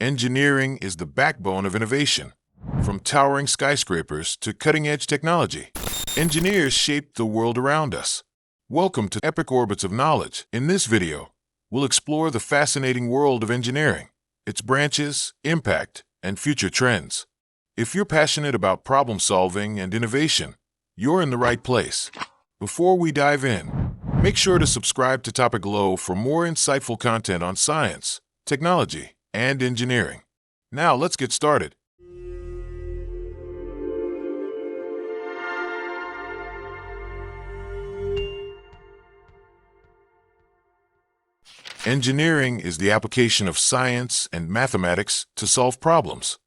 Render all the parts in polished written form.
Engineering is the backbone of innovation. From towering skyscrapers to cutting-edge technology, engineers shape the world around us. Welcome to Epic Orbits of Knowledge. In this video, we'll explore the fascinating world of engineering, its branches, impact, and future trends. If you're passionate about problem-solving and innovation, you're in the right place. Before we dive in, make sure to subscribe to Topic Glow for more insightful content on science, technology, and engineering. Now let's get started. Engineering is the application of science and mathematics to solve problems.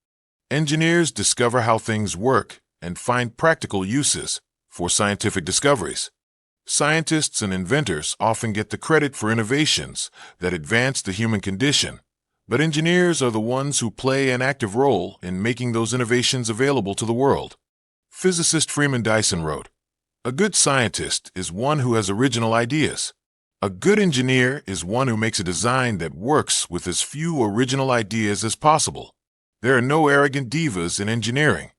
Engineers discover how things work and find practical uses for scientific discoveries. Scientists and inventors often get the credit for innovations that advance the human condition, but engineers are the ones who play an active role in making those innovations available to the world. Physicist Freeman Dyson wrote, "A good scientist is one who has original ideas. A good engineer is one who makes a design that works with as few original ideas as possible. There are no arrogant divas in engineering."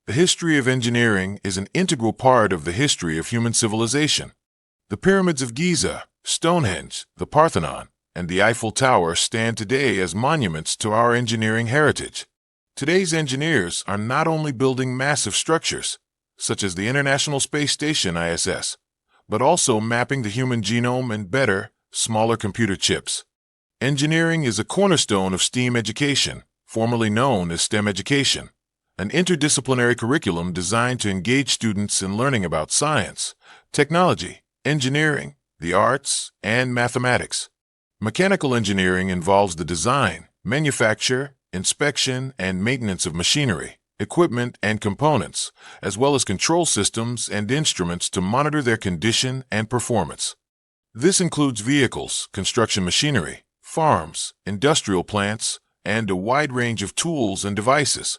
The history of engineering is an integral part of the history of human civilization. The pyramids of Giza, Stonehenge, the Parthenon, and the Eiffel Tower stand today as monuments to our engineering heritage. Today's engineers are not only building massive structures, such as the International Space Station ISS, but also mapping the human genome and better, smaller computer chips. Engineering is a cornerstone of STEAM education, formerly known as STEM education, an interdisciplinary curriculum designed to engage students in learning about science, technology, engineering, the arts, and mathematics. Mechanical engineering involves the design, manufacture, inspection, and maintenance of machinery, equipment, and components, as well as control systems and instruments to monitor their condition and performance. This includes vehicles, construction machinery, farms, industrial plants, and a wide range of tools and devices.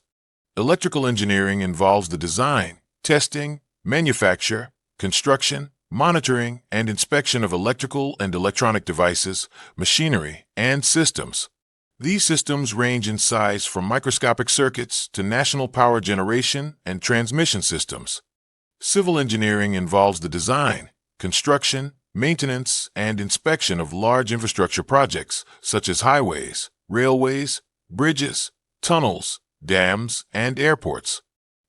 Electrical engineering involves the design, testing, manufacture, construction, monitoring, and inspection of electrical and electronic devices, machinery, and systems. These systems range in size from microscopic circuits to national power generation and transmission systems. Civil engineering involves the design, construction, maintenance, and inspection of large infrastructure projects such as highways, railways, bridges, tunnels, dams, and airports.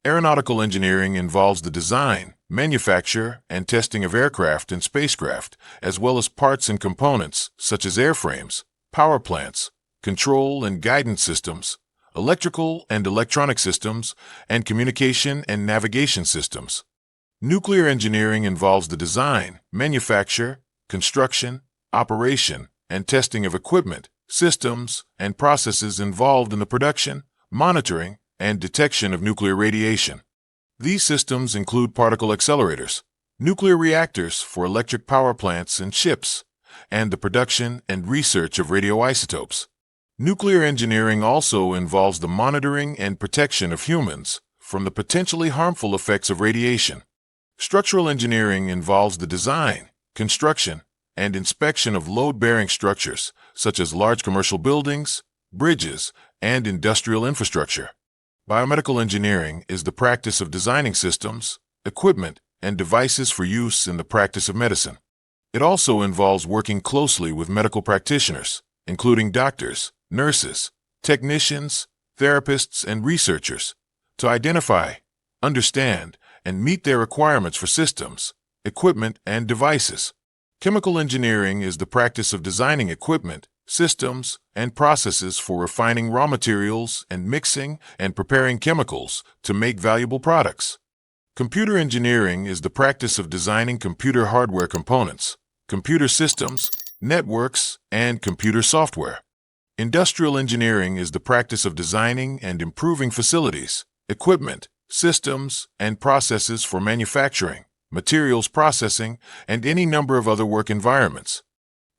Aeronautical engineering involves the design, manufacture, and testing of aircraft and spacecraft, as well as parts and components such as airframes, power plants, control and guidance systems, electrical and electronic systems, and communication and navigation systems. Nuclear engineering involves the design, manufacture, construction, operation, and testing of equipment, systems, and processes involved in the production, monitoring, and detection of nuclear radiation. These systems include particle accelerators, nuclear reactors for electric power plants and ships, and the production and research of radioisotopes. Nuclear engineering also involves the monitoring and protection of humans from the potentially harmful effects of radiation. Structural engineering involves the design, construction, and inspection of load-bearing structures, such as large commercial buildings, bridges, and industrial infrastructure. Biomedical engineering is the practice of designing systems, equipment, and devices for use in the practice of medicine. It also involves working closely with medical practitioners, including doctors, nurses, technicians, therapists, and researchers, to identify, understand, and meet their requirements for systems, equipment, and devices. Chemical engineering is the practice of designing equipment, systems, and processes for refining raw materials and mixing and preparing chemicals to make valuable products. Computer engineering is the practice of designing computer hardware components, computer systems, networks, and computer software. Industrial engineering is the practice of designing and improving facilities, equipment, systems, and processes for manufacturing, materials processing, and any number of other work environments.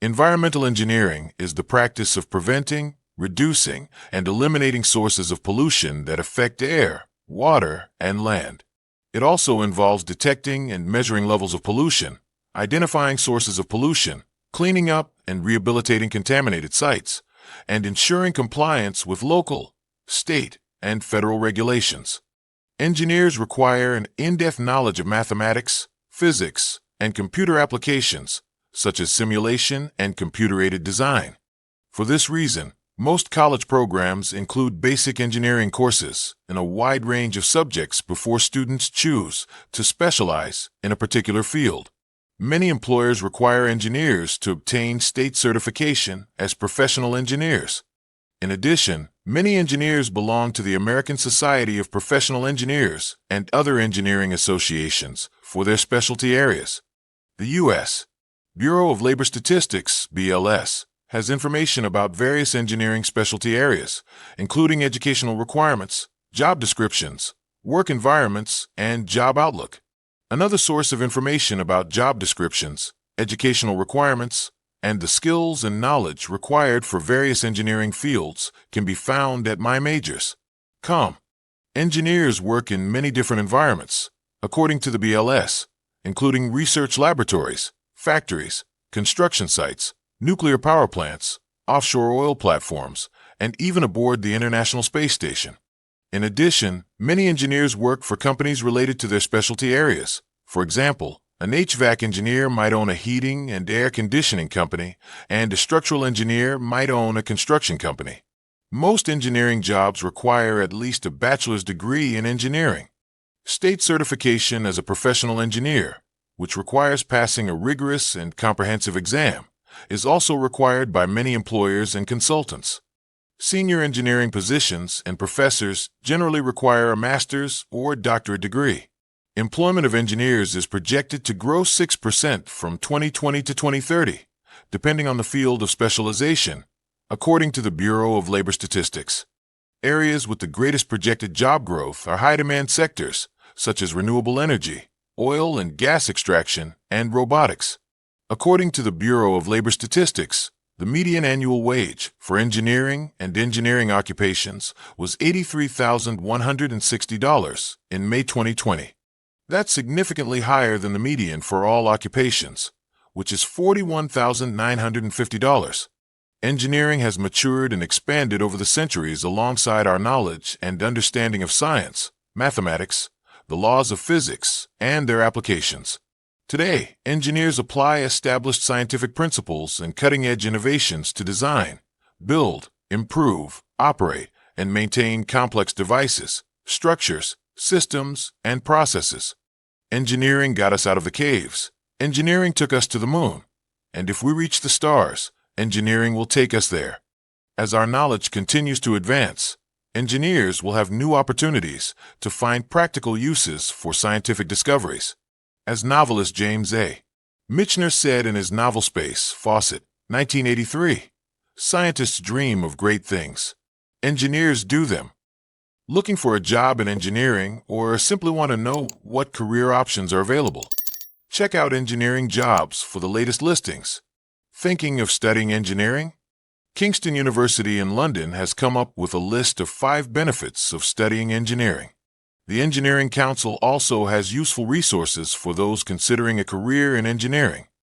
Environmental engineering is the practice of preventing, reducing, and eliminating sources of pollution that affect air, water, and land. It also involves detecting and measuring levels of pollution, identifying sources of pollution, cleaning up and rehabilitating contaminated sites, and ensuring compliance with local, state, and federal regulations. Engineers require an in-depth knowledge of mathematics, physics, and computer applications, such as simulation and computer-aided design. For this reason, most college programs include basic engineering courses in a wide range of subjects before students choose to specialize in a particular field. Many employers require engineers to obtain state certification as professional engineers. In addition, many engineers belong to the American Society of Professional Engineers and other engineering associations for their specialty areas. The U.S. Bureau of Labor Statistics, BLS, has information about various engineering specialty areas, including educational requirements, job descriptions, work environments, and job outlook. Another source of information about job descriptions, educational requirements, and the skills and knowledge required for various engineering fields can be found at MyMajors.com. Engineers work in many different environments, according to the BLS, including research laboratories, factories, construction sites, nuclear power plants, offshore oil platforms, and even aboard the International Space Station. In addition, many engineers work for companies related to their specialty areas. For example, an HVAC engineer might own a heating and air conditioning company, and a structural engineer might own a construction company. Most engineering jobs require at least a bachelor's degree in engineering. State certification as a professional engineer, which requires passing a rigorous and comprehensive exam, is also required by many employers and consultants. Senior engineering positions and professors generally require a master's or doctorate degree. Employment of engineers is projected to grow 6% from 2020 to 2030, depending on the field of specialization, according to the Bureau of Labor Statistics. Areas with the greatest projected job growth are high-demand sectors, such as renewable energy, oil and gas extraction, and robotics. According to the Bureau of Labor Statistics, the median annual wage for engineering and engineering occupations was $83,160 in May 2020. That's significantly higher than the median for all occupations, which is $41,950. Engineering has matured and expanded over the centuries alongside our knowledge and understanding of science, mathematics, the laws of physics, and their applications. Today, engineers apply established scientific principles and cutting-edge innovations to design, build, improve, operate, and maintain complex devices, structures, systems, and processes. Engineering got us out of the caves. Engineering took us to the moon. And if we reach the stars, engineering will take us there. As our knowledge continues to advance, engineers will have new opportunities to find practical uses for scientific discoveries. As novelist James A. Michener said in his novel Space, Fawcett, 1983, "Scientists dream of great things. Engineers do them." Looking for a job in engineering or simply want to know what career options are available? Check out engineering jobs for the latest listings. Thinking of studying engineering? Kingston University in London has come up with a list of 5 benefits of studying engineering. The Engineering Council also has useful resources for those considering a career in engineering.